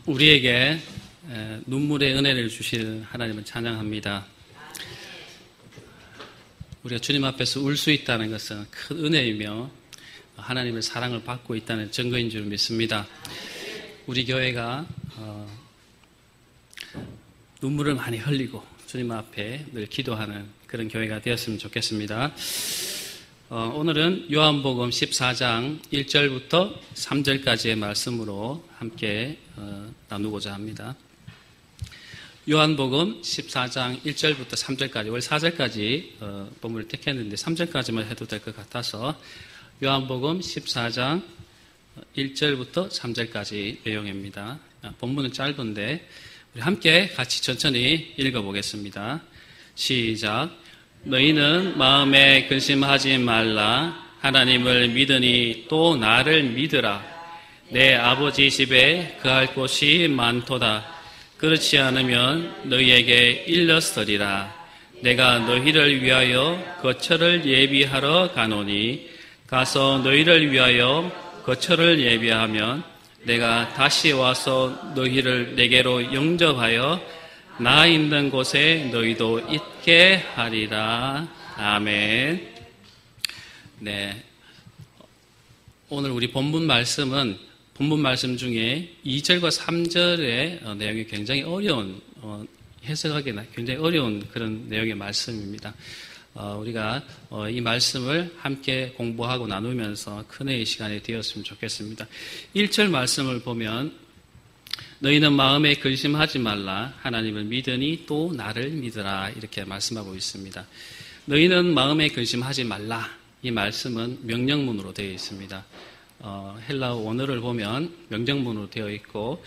우리에게 눈물의 은혜를 주실 하나님을 찬양합니다. 우리가 주님 앞에서 울 수 있다는 것은 큰 은혜이며 하나님의 사랑을 받고 있다는 증거인 줄 믿습니다. 우리 교회가 눈물을 많이 흘리고 주님 앞에 늘 기도하는 그런 교회가 되었으면 좋겠습니다. 오늘은 요한복음 14장 1절부터 3절까지의 말씀으로 함께 나누고자 합니다. 요한복음 14장 1절부터 3절까지, 원래 4절까지 본문을 택했는데 3절까지만 해도 될 것 같아서 요한복음 14장 1절부터 3절까지 내용입니다. 본문은 짧은데 우리 함께 같이 천천히 읽어보겠습니다. 시작. 너희는 마음에 근심하지 말라. 하나님을 믿으니 또 나를 믿으라. 내 아버지 집에 거할 곳이 많도다. 그렇지 않으면 너희에게 일렀으리라. 내가 너희를 위하여 거처를 예비하러 가노니 가서 너희를 위하여 거처를 예비하면 내가 다시 와서 너희를 내게로 영접하여 나 있는 곳에 너희도 있게 하리라. 아멘. 네. 오늘 우리 본문 말씀 중에 2절과 3절의 내용이 굉장히 어려운, 해석하기 굉장히 어려운 그런 내용의 말씀입니다. 우리가 이 말씀을 함께 공부하고 나누면서 큰 은혜의 시간이 되었으면 좋겠습니다. 1절 말씀을 보면 너희는 마음에 근심하지 말라. 하나님을 믿으니 또 나를 믿으라. 이렇게 말씀하고 있습니다. 너희는 마음에 근심하지 말라. 이 말씀은 명령문으로 되어 있습니다. 헬라어 원어를 보면 명령문으로 되어 있고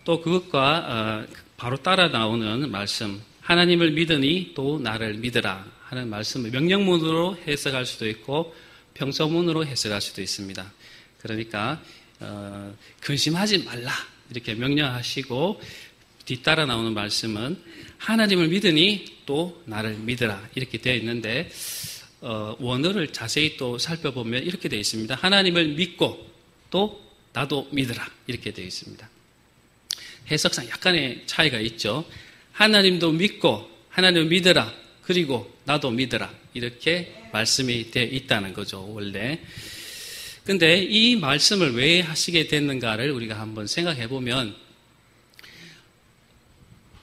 또 그것과 바로 따라 나오는 말씀 하나님을 믿으니 또 나를 믿으라 하는 말씀을 명령문으로 해석할 수도 있고 평서문으로 해석할 수도 있습니다. 그러니까 근심하지 말라 이렇게 명령하시고 뒤따라 나오는 말씀은 하나님을 믿으니 또 나를 믿으라 이렇게 되어 있는데 원어를 자세히 또 살펴보면 이렇게 되어 있습니다. 하나님을 믿고 또 나도 믿으라 이렇게 되어 있습니다. 해석상 약간의 차이가 있죠. 하나님도 믿고 하나님을 믿으라 그리고 나도 믿으라 이렇게 말씀이 되어 있다는 거죠. 원래. 근데 이 말씀을 왜 하시게 됐는가를 우리가 한번 생각해 보면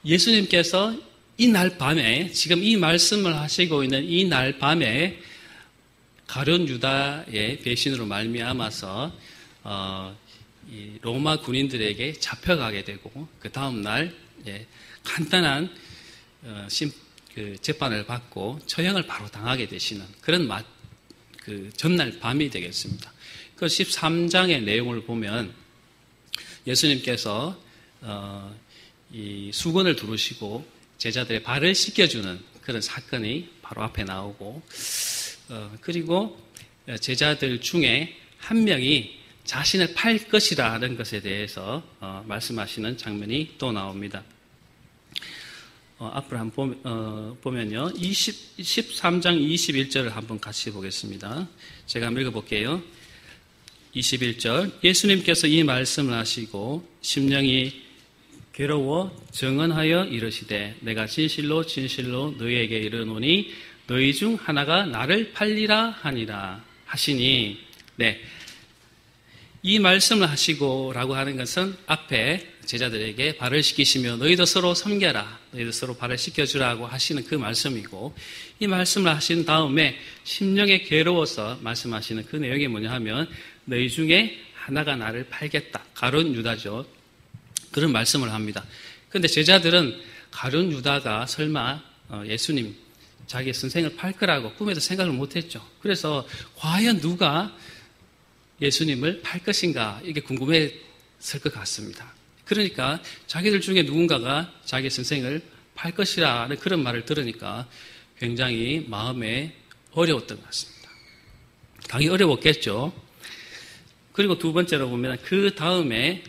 예수님께서 이 날 밤에 지금 이 말씀을 하시고 있는 이 날 밤에 가룟 유다의 배신으로 말미암아서 이 로마 군인들에게 잡혀가게 되고 그 다음 날 간단한 재판을 받고 처형을 바로 당하게 되시는 그런 그 전날 밤이 되겠습니다. 그 13장의 내용을 보면 예수님께서 이 수건을 두르시고 제자들의 발을 씻겨주는 그런 사건이 바로 앞에 나오고 그리고 제자들 중에 한 명이 자신을 팔 것이라는 것에 대해서 말씀하시는 장면이 또 나옵니다. 앞으로 한번 보면요. 13장 21절을 한번 같이 보겠습니다. 제가 한번 읽어볼게요. 21절 예수님께서 이 말씀을 하시고 심령이 괴로워 정언하여 이르시되 내가 진실로 진실로 너희에게 이르노니 너희 중 하나가 나를 팔리라 하니라 하시니 네. 이 말씀을 하시고라고 하는 것은 앞에 제자들에게 발을 씻기시며 너희도 서로 섬겨라. 너희도 서로 발을 씻겨주라고 하시는 그 말씀이고 이 말씀을 하신 다음에 심령에 괴로워서 말씀하시는 그 내용이 뭐냐 하면 너희 중에 하나가 나를 팔겠다. 가룟 유다죠. 그런 말씀을 합니다. 그런데 제자들은 가룟 유다가 설마 예수님 자기 선생을 팔 거라고 꿈에도 생각을 못했죠. 그래서 과연 누가 예수님을 팔 것인가 이게 궁금했을 것 같습니다. 그러니까 자기들 중에 누군가가 자기 선생을 팔 것이라는 그런 말을 들으니까 굉장히 마음에 어려웠던 것 같습니다. 당연히 어려웠겠죠. 그리고 두 번째로 보면 그 다음에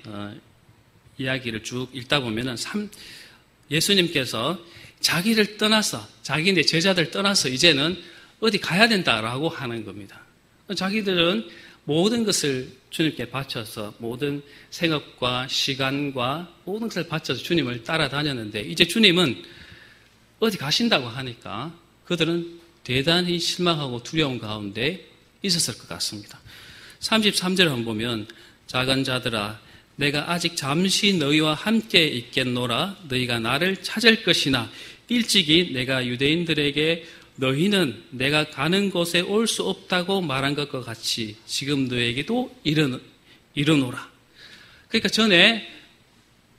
이야기를 쭉 읽다 보면 예수님께서 자기를 떠나서 자기네 제자들 떠나서 이제는 어디 가야 된다라고 하는 겁니다. 자기들은 모든 것을 주님께 바쳐서 모든 생업과 시간과 모든 것을 바쳐서 주님을 따라다녔는데 이제 주님은 어디 가신다고 하니까 그들은 대단히 실망하고 두려운 가운데 있었을 것 같습니다. 33절 한번 보면 작은 자들아 내가 아직 잠시 너희와 함께 있겠노라 너희가 나를 찾을 것이나 일찍이 내가 유대인들에게 너희는 내가 가는 곳에 올 수 없다고 말한 것과 같이 지금 너에게도 이르노라. 그러니까 전에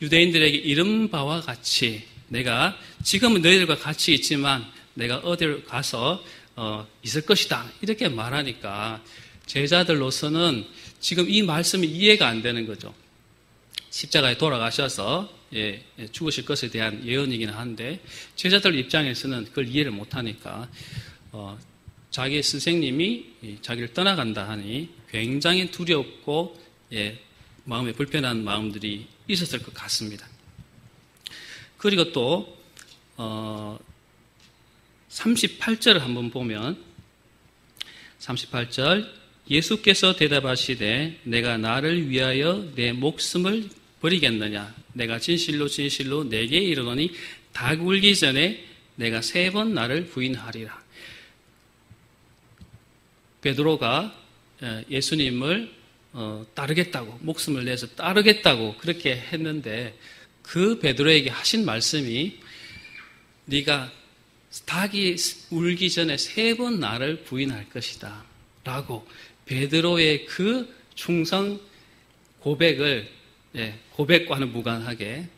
유대인들에게 이른 바와 같이 내가 지금은 너희들과 같이 있지만 내가 어디를 가서 있을 것이다. 이렇게 말하니까 제자들로서는 지금 이 말씀이 이해가 안 되는 거죠. 십자가에 돌아가셔서 죽으실 것에 대한 예언이긴 한데 제자들 입장에서는 그걸 이해를 못하니까 자기 스승님이 자기를 떠나간다 하니 굉장히 두렵고 마음에 불편한 마음들이 있었을 것 같습니다. 그리고 또 38절을 한번 보면 38절 예수께서 대답하시되 내가 나를 위하여 내 목숨을 버리겠느냐 내가 진실로 진실로 내게 이르노니 닭 울기 전에 내가 3번 나를 부인하리라. 베드로가 예수님을 따르겠다고 목숨을 내서 따르겠다고 그렇게 했는데 그 베드로에게 하신 말씀이 네가 닭이 울기 전에 3번 나를 부인할 것이다 라고 베드로의 그 충성 고백을 고백과는 무관하게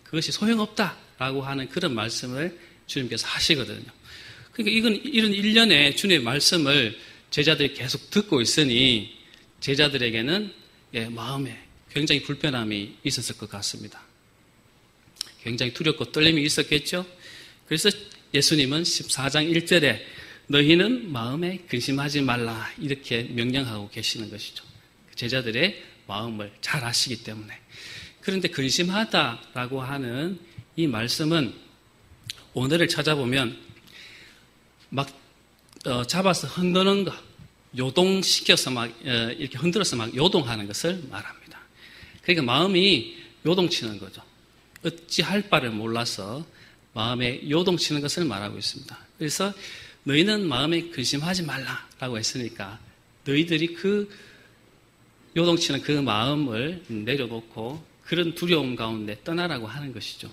그것이 소용없다라고 하는 그런 말씀을 주님께서 하시거든요. 그러니까 이런 일련의 주님의 말씀을 제자들이 계속 듣고 있으니 제자들에게는 마음에 굉장히 불편함이 있었을 것 같습니다. 굉장히 두렵고 떨림이 있었겠죠. 그래서 예수님은 14장 1절에 너희는 마음에 근심하지 말라 이렇게 명령하고 계시는 것이죠. 제자들의 마음을 잘 아시기 때문에. 그런데 근심하다라고 하는 이 말씀은 오늘을 찾아보면 막 잡아서 흔드는 것, 요동시켜서 막 이렇게 흔들어서 막 요동하는 것을 말합니다. 그러니까 마음이 요동치는 거죠. 어찌할 바를 몰라서 마음에 요동치는 것을 말하고 있습니다. 그래서 너희는 마음에 근심하지 말라라고 했으니까 너희들이 그 요동치는 그 마음을 내려놓고 그런 두려움 가운데 떠나라고 하는 것이죠.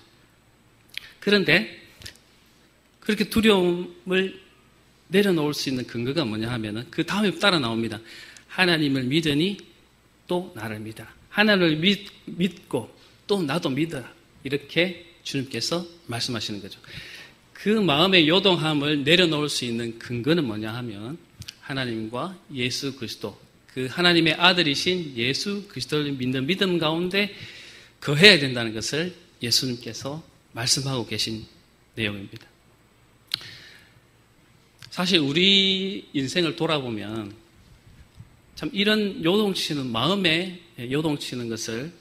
그런데 그렇게 두려움을 내려놓을 수 있는 근거가 뭐냐 하면은 그 다음에 따라 나옵니다. 하나님을 믿으니 또 나를 믿어라. 하나님을 믿고 또 나도 믿어라. 이렇게 주님께서 말씀하시는 거죠. 그 마음의 요동함을 내려놓을 수 있는 근거는 뭐냐 하면 하나님과 예수 그리스도, 그 하나님의 아들이신 예수 그리스도를 믿는 믿음 가운데 거해야 된다는 것을 예수님께서 말씀하고 계신 내용입니다. 사실 우리 인생을 돌아보면 참 이런 요동치는 마음에 요동치는 것을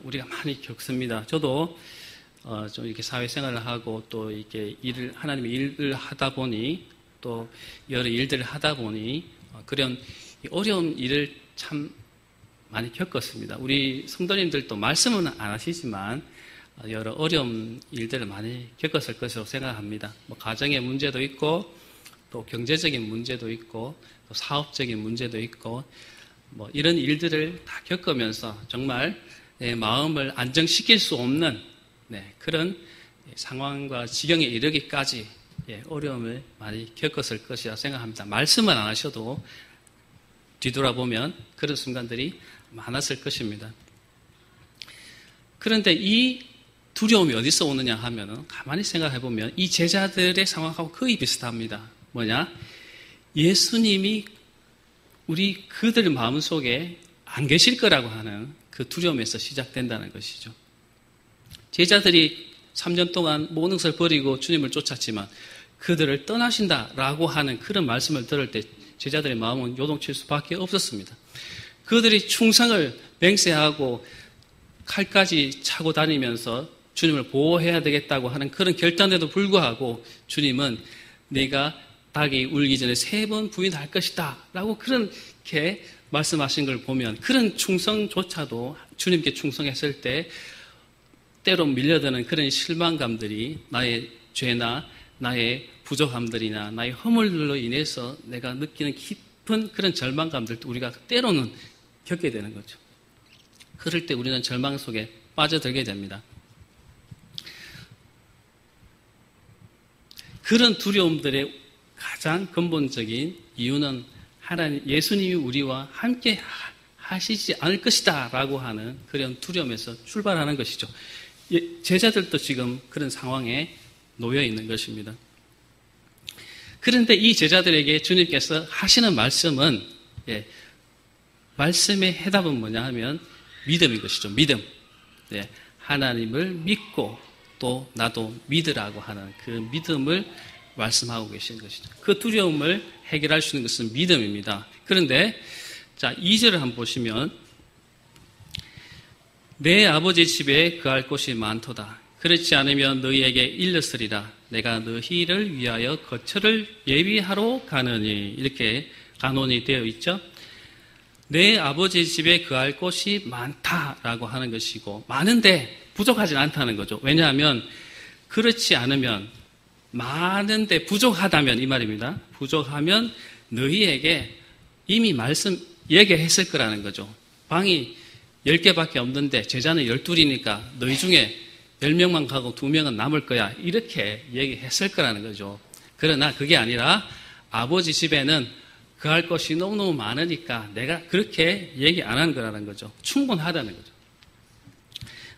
우리가 많이 겪습니다. 저도 좀 이렇게 사회생활을 하고 또 이렇게 하나님의 일을 하다 보니 또 여러 일들을 하다 보니 그런 어려운 일을 참 많이 겪었습니다. 우리 성도님들도 말씀은 안 하시지만 여러 어려운 일들을 많이 겪었을 것으로 생각합니다. 뭐 가정의 문제도 있고 또 경제적인 문제도 있고 또 사업적인 문제도 있고 뭐 이런 일들을 다 겪으면서 정말 마음을 안정시킬 수 없는 그런 상황과 지경에 이르기까지 어려움을 많이 겪었을 것이라 생각합니다. 말씀은 안 하셔도 뒤돌아보면 그런 순간들이 많았을 것입니다. 그런데 이 두려움이 어디서 오느냐 하면은 가만히 생각해 보면 이 제자들의 상황하고 거의 비슷합니다. 뭐냐? 예수님이 우리 그들의 마음속에 안 계실 거라고 하는 그 두려움에서 시작된다는 것이죠. 제자들이 3년 동안 모든 것을 버리고 주님을 쫓았지만 그들을 떠나신다라고 하는 그런 말씀을 들을 때 제자들의 마음은 요동칠 수밖에 없었습니다. 그들이 충성을 맹세하고 칼까지 차고 다니면서 주님을 보호해야 되겠다고 하는 그런 결단에도 불구하고 주님은 내가 닭이 울기 전에 3번 부인할 것이다 라고 그렇게 말씀하신 걸 보면 그런 충성조차도 주님께 충성했을 때 때로 밀려드는 그런 실망감들이 나의 죄나 나의 부족함들이나 나의 허물들로 인해서 내가 느끼는 깊은 그런 절망감들도 우리가 때로는 겪게 되는 거죠. 그럴 때 우리는 절망 속에 빠져들게 됩니다. 그런 두려움들의 가장 근본적인 이유는 하나님, 예수님이 우리와 함께 하시지 않을 것이다 라고 하는 그런 두려움에서 출발하는 것이죠. 제자들도 지금 그런 상황에 놓여 있는 것입니다. 그런데 이 제자들에게 주님께서 하시는 말씀은, 말씀의 해답은 뭐냐 하면 믿음인 것이죠. 믿음. 하나님을 믿고 또 나도 믿으라고 하는 그 믿음을 말씀하고 계시는 것이죠. 그 두려움을 해결할 수 있는 것은 믿음입니다. 그런데 자, 2절을 한번 보시면 내 아버지 집에 거할 곳이 많도다. 그렇지 않으면 너희에게 일렀으리라. 내가 너희를 위하여 거처를 예비하러 가느니. 이렇게 간언이 되어 있죠. 내 아버지 집에 거할 곳이 많다라고 하는 것이고, 많은데 부족하진 않다는 거죠. 왜냐하면 그렇지 않으면, 많은데 부족하다면 이 말입니다. 부족하면 너희에게 이미 말씀 얘기했을 거라는 거죠. 방이 10개밖에 없는데 제자는 12이니까 너희 중에 10명만 가고 2명은 남을 거야. 이렇게 얘기했을 거라는 거죠. 그러나 그게 아니라 아버지 집에는 거할 것이 너무너무 많으니까 내가 그렇게 얘기 안 한 거라는 거죠. 충분하다는 거죠.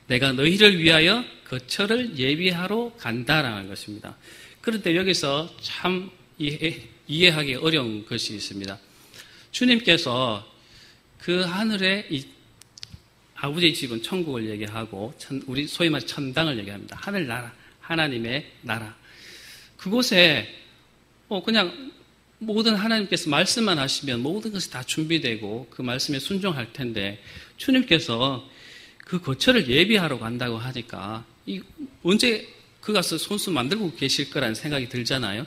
내가 너희를 위하여 거처를 예비하러 간다라는 것입니다. 그런데 여기서 참 이해하기 어려운 것이 있습니다. 주님께서 그 하늘에 아버지의 집은 천국을 얘기하고 우리 소위 말해 천당을 얘기합니다. 하늘나라, 하나님의 나라. 그곳에 그냥 모든 하나님께서 말씀만 하시면 모든 것이 다 준비되고 그 말씀에 순종할 텐데 주님께서 그 거처를 예비하러 간다고 하니까 언제 그 가서 손수 만들고 계실 거라는 생각이 들잖아요.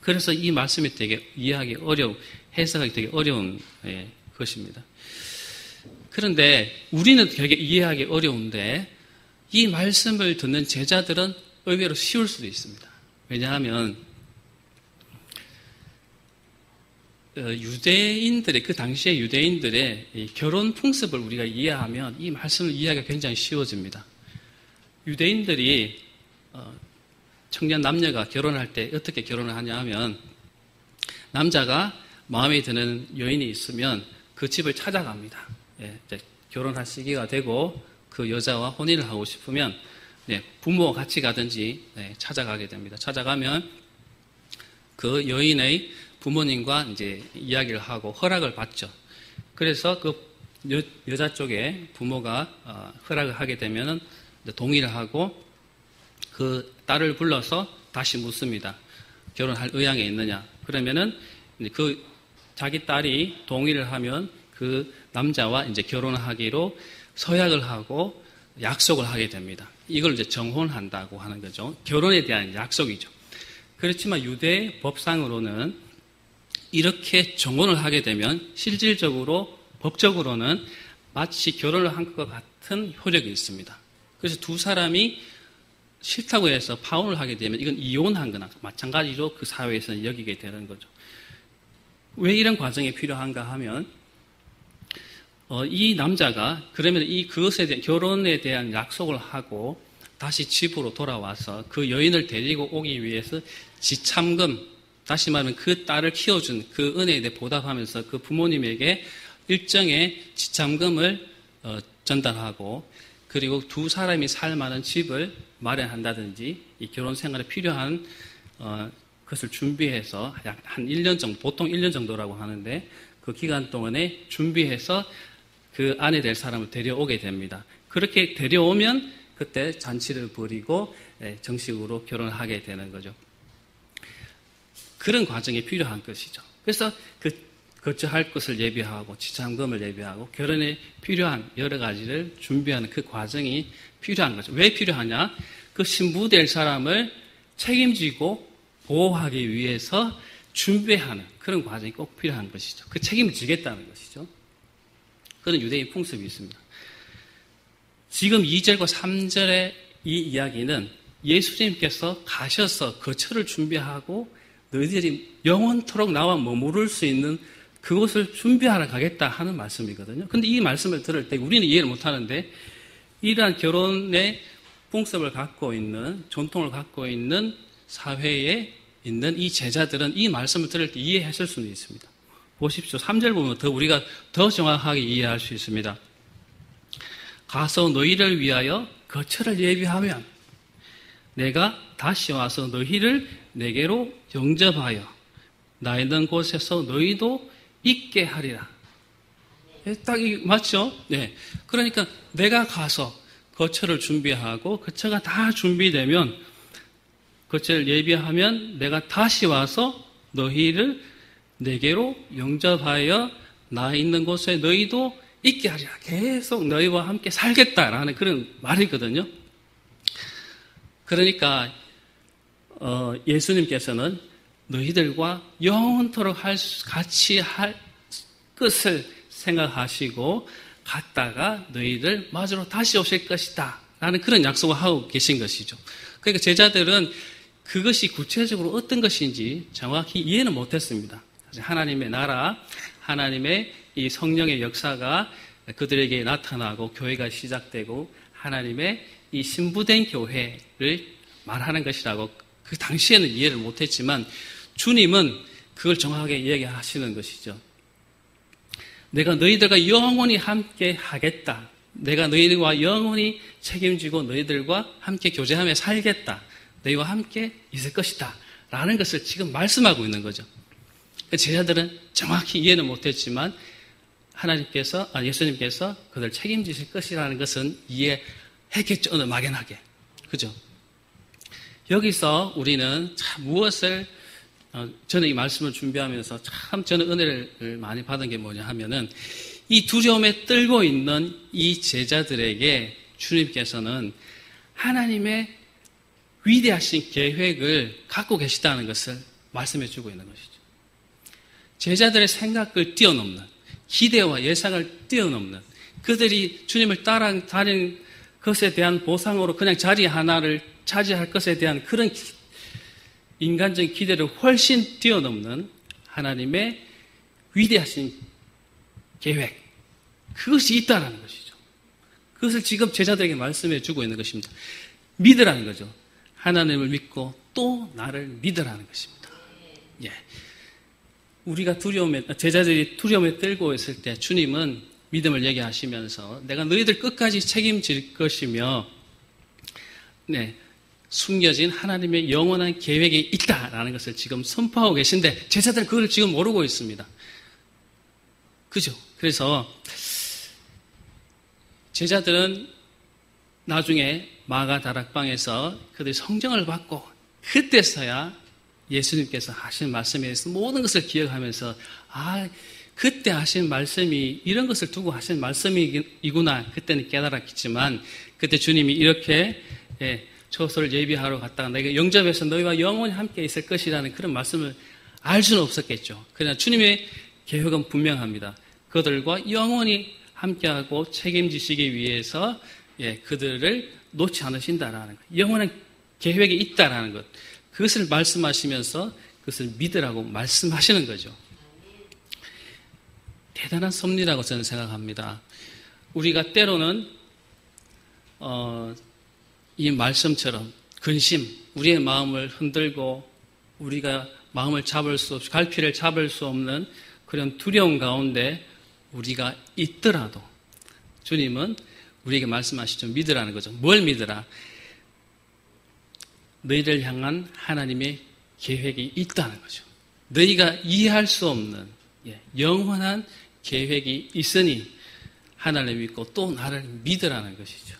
그래서 이 말씀이 되게 이해하기 해석하기 되게 어려운 것입니다. 그런데 우리는 되게 이해하기 어려운데 이 말씀을 듣는 제자들은 의외로 쉬울 수도 있습니다. 왜냐하면 유대인들의 그 당시의 유대인들의 결혼 풍습을 우리가 이해하면 이 말씀을 이해하기가 굉장히 쉬워집니다. 유대인들이 청년 남녀가 결혼할 때 어떻게 결혼을 하냐 하면 남자가 마음에 드는 여인이 있으면 그 집을 찾아갑니다. 이제 결혼할 시기가 되고 그 여자와 혼인을 하고 싶으면 부모와 같이 가든지 찾아가게 됩니다. 찾아가면 그 여인의 부모님과 이제 이야기를 하고 허락을 받죠. 그래서 그 여자 쪽에 부모가 허락을 하게 되면은 동의를 하고 그 딸을 불러서 다시 묻습니다. 결혼할 의향이 있느냐? 그러면은 그 자기 딸이 동의를 하면 그 남자와 이제 결혼하기로 서약을 하고 약속을 하게 됩니다. 이걸 이제 정혼한다고 하는 거죠. 결혼에 대한 약속이죠. 그렇지만 유대 법상으로는 이렇게 정혼을 하게 되면 실질적으로 법적으로는 마치 결혼을 한 것과 같은 효력이 있습니다. 그래서 두 사람이 싫다고 해서 파혼을 하게 되면 이건 이혼한 거나 마찬가지로 그 사회에서는 여기게 되는 거죠. 왜 이런 과정이 필요한가 하면 이 남자가 그러면 그것에 대한 결혼에 대한 약속을 하고 다시 집으로 돌아와서 그 여인을 데리고 오기 위해서 지참금, 다시 말하면 그 딸을 키워준 그 은혜에 대해 보답하면서 그 부모님에게 일정의 지참금을 전달하고 그리고 두 사람이 살 만한 집을 마련한다든지 이 결혼 생활에 필요한 것을 준비해서 약 한 1년 정도, 보통 1년 정도라고 하는데 그 기간 동안에 준비해서 그 아내 될 사람을 데려오게 됩니다. 그렇게 데려오면 그때 잔치를 벌이고 정식으로 결혼을 하게 되는 거죠. 그런 과정이 필요한 것이죠. 그래서 그 거처할 것을 예비하고 지참금을 예비하고 결혼에 필요한 여러 가지를 준비하는 그 과정이 필요한 거죠. 왜 필요하냐? 그 신부 될 사람을 책임지고 보호하기 위해서 준비하는 그런 과정이 꼭 필요한 것이죠. 그 책임을 지겠다는 것이죠. 그런 유대인 풍습이 있습니다. 지금 2절과 3절의 이 이야기는 예수님께서 가셔서 거처를 준비하고 너희들이 영원토록 나와 머무를 수 있는 그곳을 준비하러 가겠다 하는 말씀이거든요. 근데 이 말씀을 들을 때 우리는 이해를 못하는데 이러한 결혼의 풍습을 갖고 있는, 전통을 갖고 있는 사회에 있는 이 제자들은 이 말씀을 들을 때 이해했을 수는 있습니다. 보십시오. 3절 보면 우리가 더 정확하게 이해할 수 있습니다. 가서 너희를 위하여 거처를 예비하면 내가 다시 와서 너희를 내게로 영접하여 나 있는 곳에서 너희도 있게 하리라. 딱 맞죠? 네. 그러니까 내가 가서 거처를 준비하고 거처가 다 준비되면 거처를 예비하면 내가 다시 와서 너희를 내게로 영접하여 나 있는 곳에 너희도 있게 하리라. 계속 너희와 함께 살겠다라는 그런 말이거든요. 그러니까 예수님께서는 너희들과 영원토록 같이 할 것을 생각하시고 갔다가 너희들 맞으러 다시 오실 것이다 라는 그런 약속을 하고 계신 것이죠. 그러니까 제자들은 그것이 구체적으로 어떤 것인지 정확히 이해는 못했습니다. 하나님의 나라, 하나님의 이 성령의 역사가 그들에게 나타나고 교회가 시작되고 하나님의 이 신부된 교회를 말하는 것이라고 그 당시에는 이해를 못했지만 주님은 그걸 정확하게 이야기하시는 것이죠. 내가 너희들과 영원히 함께 하겠다. 내가 너희들과 영원히 책임지고 너희들과 함께 교제하며 살겠다. 너희와 함께 있을 것이다. 라는 것을 지금 말씀하고 있는 거죠. 제자들은 정확히 이해는 못했지만 예수님께서 그들 책임지실 것이라는 것은 이해했겠죠. 어느 막연하게. 그죠? 여기서 우리는 참 무엇을 저는 이 말씀을 준비하면서 참 저는 은혜를 많이 받은 게 뭐냐 하면은 이 두려움에 떨고 있는 이 제자들에게 주님께서는 하나님의 위대하신 계획을 갖고 계시다는 것을 말씀해 주고 있는 것이죠. 제자들의 생각을 뛰어넘는, 기대와 예상을 뛰어넘는, 그들이 주님을 따라다니는 것에 대한 보상으로 그냥 자리 하나를 차지할 것에 대한 그런 인간적인 기대를 훨씬 뛰어넘는 하나님의 위대하신 계획, 그것이 있다는 것이죠. 그것을 지금 제자들에게 말씀해 주고 있는 것입니다. 믿으라는 거죠. 하나님을 믿고 또 나를 믿으라는 것입니다. 예. 우리가 제자들이 두려움에 떨고 있을 때 주님은 믿음을 얘기하시면서 내가 너희들 끝까지 책임질 것이며, 숨겨진 하나님의 영원한 계획이 있다라는 것을 지금 선포하고 계신데 제자들은 그걸 지금 모르고 있습니다. 그죠? 그래서 제자들은 나중에 마가 다락방에서 그들이 성령을 받고 그때서야 예수님께서 하신 말씀에 대해서 모든 것을 기억하면서 그때 하신 말씀이 이런 것을 두고 하신 말씀이구나 그때는 깨달았겠지만 그때 주님이 이렇게 처소를 예비하러 갔다가 내가 영접해서 너희와 영원히 함께 있을 것이라는 그런 말씀을 알 수는 없었겠죠. 그러나 주님의 계획은 분명합니다. 그들과 영원히 함께하고 책임지시기 위해서 그들을 놓지 않으신다라는 것, 영원한 계획이 있다라는 것, 그것을 말씀하시면서 그것을 믿으라고 말씀하시는 거죠. 대단한 섭리라고 저는 생각합니다. 우리가 때로는 이 말씀처럼 근심, 우리의 마음을 흔들고 우리가 마음을 잡을 수 없이 갈피를 잡을 수 없는 그런 두려움 가운데 우리가 있더라도 주님은 우리에게 말씀하시죠. 믿으라는 거죠. 뭘 믿으라? 너희를 향한 하나님의 계획이 있다는 거죠. 너희가 이해할 수 없는 영원한 계획이 있으니 하나님을 믿고 또 나를 믿으라는 것이죠.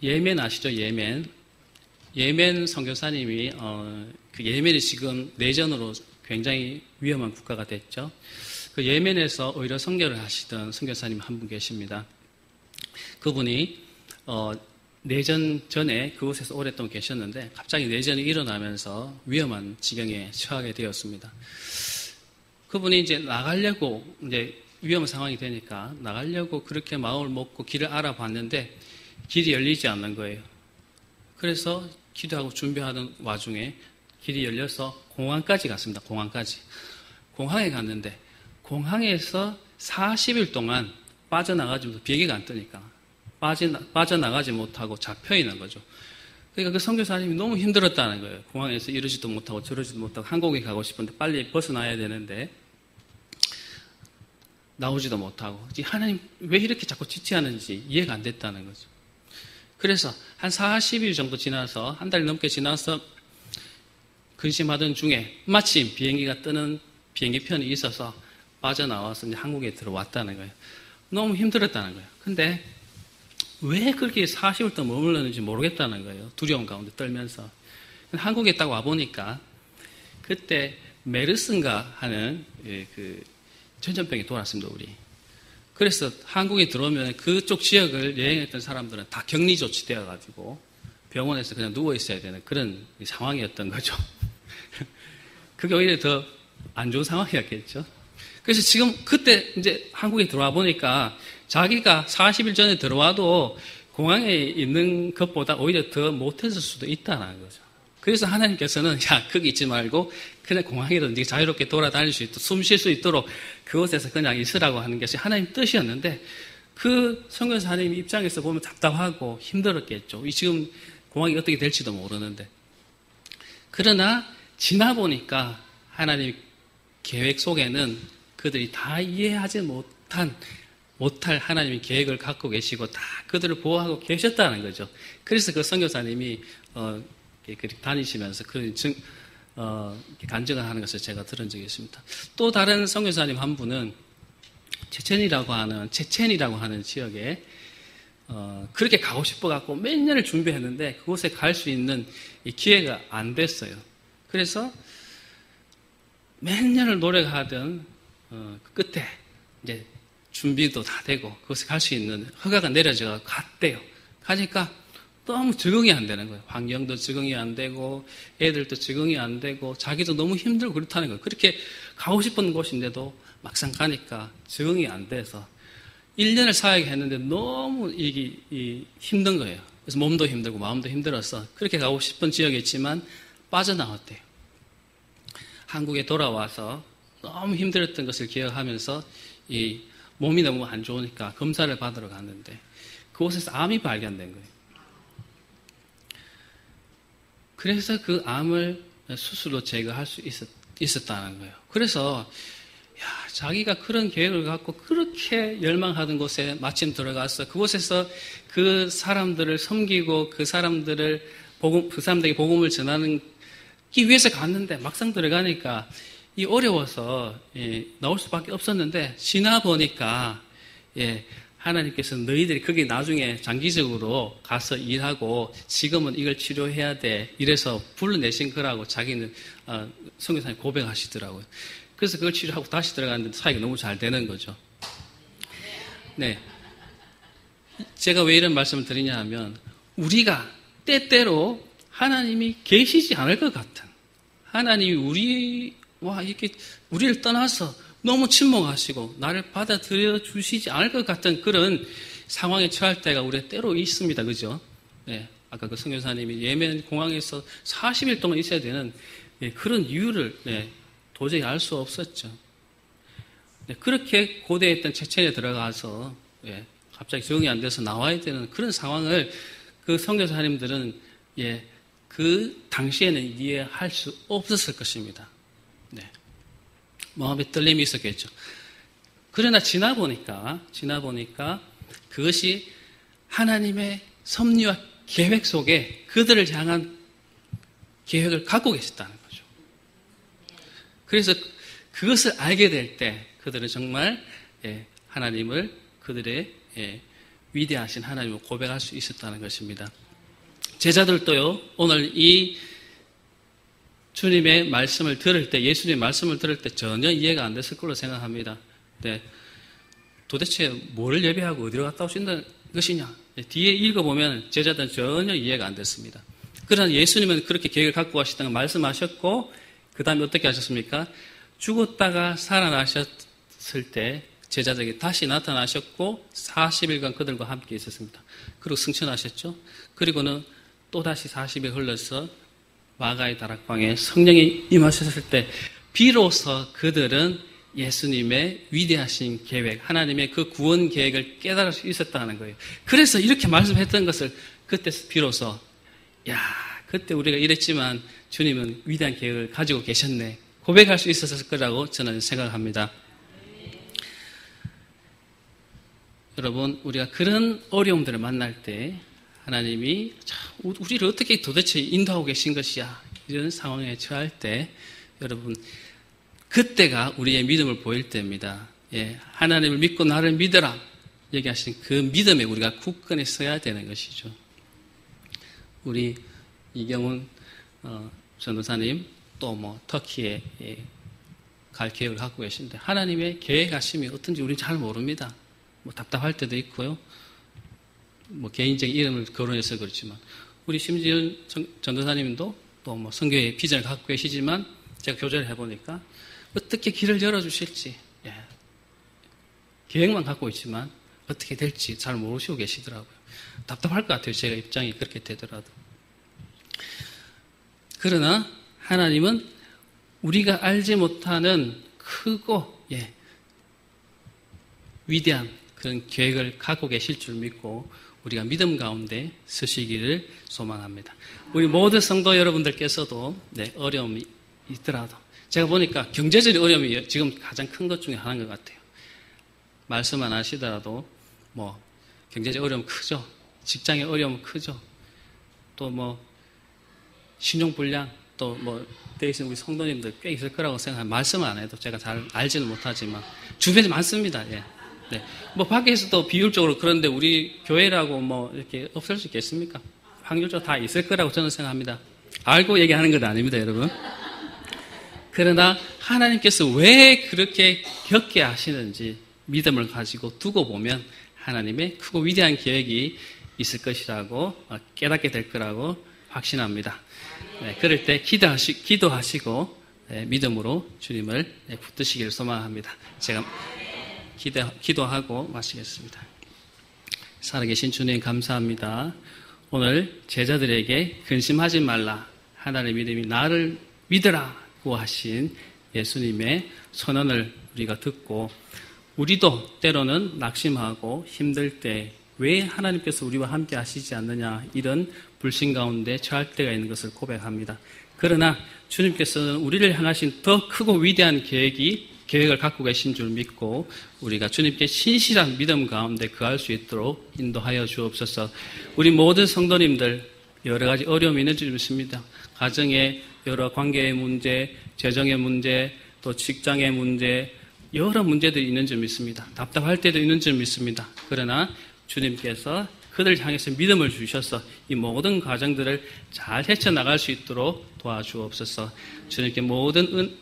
예멘 아시죠? 예멘 선교사님이 그 예멘이 지금 내전으로 굉장히 위험한 국가가 됐죠. 그 예멘에서 오히려 선교를 하시던 선교사님 한 분 계십니다. 그분이 내전 전에 그곳에서 오랫동안 계셨는데 갑자기 내전이 일어나면서 위험한 지경에 처하게 되었습니다. 그분이 이제 나가려고 이제 위험한 상황이 되니까 나가려고 그렇게 마음을 먹고 길을 알아봤는데 길이 열리지 않는 거예요. 그래서 기도하고 준비하던 와중에 길이 열려서 공항까지 갔습니다. 공항에 갔는데 공항에서 40일 동안 빠져나가지 비행기가 안 뜨니까 빠져나가지 못하고 잡혀 있는 거죠. 그러니까 그 선교사님이 너무 힘들었다는 거예요. 공항에서 이러지도 못하고 저러지도 못하고 한국에 가고 싶은데 빨리 벗어나야 되는데 나오지도 못하고 하나님 왜 이렇게 자꾸 지체하는지 이해가 안 됐다는 거죠. 그래서 한 40일 정도 지나서 한 달 넘게 지나서 근심하던 중에 마침 비행기가 뜨는 비행기편이 있어서 빠져나와서 이제 한국에 들어왔다는 거예요. 너무 힘들었다는 거예요. 근데 왜 그렇게 40일 동안 머물렀는지 모르겠다는 거예요. 두려움 가운데 떨면서. 한국에 딱 와보니까 그때 메르스인가 하는 그 전염병이 돌았습니다, 우리. 그래서 한국에 들어오면 그쪽 지역을 여행했던 사람들은 다 격리 조치되어가지고 병원에서 그냥 누워있어야 되는 그런 상황이었던 거죠. 그게 오히려 더 안 좋은 상황이었겠죠. 그래서 지금 그때 이제 한국에 들어와 보니까 자기가 40일 전에 들어와도 공항에 있는 것보다 오히려 더 못했을 수도 있다는 거죠. 그래서 하나님께서는 야, 거기 있지 말고 그냥 공항이라든지 자유롭게 돌아다닐 수 있도록 숨 쉴 수 있도록 그곳에서 그냥 있으라고 하는 것이 하나님 뜻이었는데 그 선교사님 입장에서 보면 답답하고 힘들었겠죠. 지금 공항이 어떻게 될지도 모르는데. 그러나 지나보니까 하나님 계획 속에는 그들이 다 이해하지 못할 하나님의 계획을 갖고 계시고 다 그들을 보호하고 계셨다는 거죠. 그래서 그 선교사님이 다니시면서 간증을 하는 것을 제가 들은 적이 있습니다. 또 다른 선교사님 한 분은 체첸이라고 하는 지역에 그렇게 가고 싶어갖고 몇 년을 준비했는데 그곳에 갈 수 있는 기회가 안 됐어요. 그래서 몇 년을 노력하던 끝에 이제 준비도 다 되고 그곳에 갈 수 있는 허가가 내려져서 갔대요. 가니까 너무 적응이 안 되는 거예요. 환경도 적응이 안 되고 애들도 적응이 안 되고 자기도 너무 힘들고 그렇다는 거예요. 그렇게 가고 싶은 곳인데도 막상 가니까 적응이 안 돼서 1년을 사역을 했는데 너무 힘든 거예요. 그래서 몸도 힘들고 마음도 힘들어서 그렇게 가고 싶은 지역이었지만 빠져나왔대요. 한국에 돌아와서 너무 힘들었던 것을 기억하면서 이 몸이 너무 안 좋으니까 검사를 받으러 갔는데 그곳에서 암이 발견된 거예요. 그래서 그 암을 수술로 제거할 수 있었다는 거예요. 그래서 자기가 그런 계획을 갖고 그렇게 열망하던 곳에 마침 들어가서 그곳에서 그 사람들을 섬기고 그 사람들에게 복음을 전하기 위해서 갔는데 막상 들어가니까 어려워서 나올 수밖에 없었는데 지나 보니까 하나님께서 너희들이 거기 나중에 장기적으로 가서 일하고 지금은 이걸 치료해야 돼 이래서 불러내신 거라고 자기는 선교사님 고백하시더라고요. 그래서 그걸 치료하고 다시 들어갔는데 사역이 너무 잘 되는 거죠. 네, 제가 왜 이런 말씀을 드리냐 하면 우리가 때때로 하나님이 계시지 않을 것 같은 하나님이 우리를 떠나서 너무 침묵하시고 나를 받아들여 주시지 않을 것 같은 그런 상황에 처할 때가 우리가 때로 있습니다. 그죠? 네, 아까 그 선교사님이 예멘 공항에서 40일 동안 있어야 되는 그런 이유를 도저히 알 수 없었죠. 그렇게 고대했던 체첸에 들어가서 갑자기 적응이 안 돼서 나와야 되는 그런 상황을 그 선교사님들은 그 당시에는 이해할 수 없었을 것입니다. 마음에 떨림이 있었겠죠. 그러나 지나보니까 그것이 하나님의 섭리와 계획 속에 그들을 향한 계획을 갖고 계셨다는 거죠. 그래서 그것을 알게 될 때 그들은 정말 하나님을 그들의 위대하신 하나님을 고백할 수 있었다는 것입니다. 제자들도요, 오늘 이 주님의 말씀을 들을 때, 예수님의 말씀을 들을 때 전혀 이해가 안 됐을 걸로 생각합니다. 도대체 뭐를 예배하고 어디로 갔다 오신다는 것이냐? 뒤에 읽어보면 제자들은 전혀 이해가 안 됐습니다. 그러나 예수님은 그렇게 계획을 갖고 가시다는 걸 말씀하셨고 그 다음에 어떻게 하셨습니까? 죽었다가 살아나셨을 때 제자들에게 다시 나타나셨고 40일간 그들과 함께 있었습니다. 그리고 승천하셨죠. 그리고는 또다시 40일 흘러서 마가의 다락방에 성령이 임하셨을 때 비로소 그들은 예수님의 위대하신 계획, 하나님의 그 구원 계획을 깨달을 수 있었다는 거예요. 그래서 이렇게 말씀했던 것을 그때 비로소 그때 우리가 이랬지만 주님은 위대한 계획을 가지고 계셨네. 고백할 수 있었을 거라고 저는 생각합니다. 여러분, 우리가 그런 어려움들을 만날 때 하나님이 우리를 어떻게 도대체 인도하고 계신 것이야 이런 상황에 처할 때 여러분 그때가 우리의 믿음을 보일 때입니다. 하나님을 믿고 나를 믿어라 얘기하신 그 믿음에 우리가 굳건히 서야 되는 것이죠. 우리 이경훈 전도사님 또 터키에 갈 계획을 갖고 계신데 하나님의 계획하심이 어떤지 우리는 잘 모릅니다. 답답할 때도 있고요. 개인적인 이름을 거론해서 그렇지만 우리 심지은 전도사님도 또 선교의 비전을 갖고 계시지만 제가 교제를 해보니까 어떻게 길을 열어주실지 계획만 갖고 있지만 어떻게 될지 잘 모르시고 계시더라고요. 답답할 것 같아요. 제가 입장이 그렇게 되더라도. 그러나 하나님은 우리가 알지 못하는 크고 위대한 그런 계획을 갖고 계실 줄 믿고 우리가 믿음 가운데 서시기를 소망합니다. 우리 모든 성도 여러분들께서도 어려움이 있더라도 제가 보니까 경제적인 어려움이 지금 가장 큰 것 중에 하나인 것 같아요. 말씀 안 하시더라도 경제적 어려움 크죠. 직장의 어려움 크죠. 또 신용불량 또 돼 있는 우리 성도님들 꽤 있을 거라고 생각합니다. 말씀 안 해도 제가 잘 알지는 못하지만 주변에 많습니다. 밖에서도 비율적으로 그런데 우리 교회라고 이렇게 없을 수 있겠습니까? 확률적으로 다 있을 거라고 저는 생각합니다. 알고 얘기하는 건 아닙니다, 여러분. 그러나 하나님께서 왜 그렇게 겪게 하시는지 믿음을 가지고 두고 보면 하나님의 크고 위대한 계획이 있을 것이라고 깨닫게 될 거라고 확신합니다. 그럴 때 기도하시고 믿음으로 주님을 붙드시기를 소망합니다. 제가 기도하고 마치겠습니다. 살아계신 주님 감사합니다. 오늘 제자들에게 근심하지 말라. 하나님의 믿음이 나를 믿으라고 하신 예수님의 선언을 우리가 듣고 우리도 때로는 낙심하고 힘들 때 왜 하나님께서 우리와 함께 하시지 않느냐 이런 불신 가운데 처할 때가 있는 것을 고백합니다. 그러나 주님께서는 우리를 향하신 더 크고 위대한 계획을 갖고 계신 줄 믿고 우리가 주님께 신실한 믿음 가운데 거할 수 있도록 인도하여 주옵소서. 우리 모든 성도님들 여러 가지 어려움이 있는 줄 믿습니다. 가정의 여러 관계의 문제, 재정의 문제, 또 직장의 문제, 여러 문제들이 있는 줄 믿습니다. 답답할 때도 있는 줄 믿습니다. 그러나 주님께서 그들을 향해서 믿음을 주셔서 이 모든 과정들을 잘 헤쳐나갈 수 있도록 도와주옵소서. 주님께 모든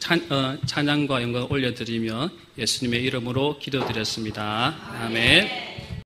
찬양과 영광을 올려드리며 예수님의 이름으로 기도드렸습니다. 아멘.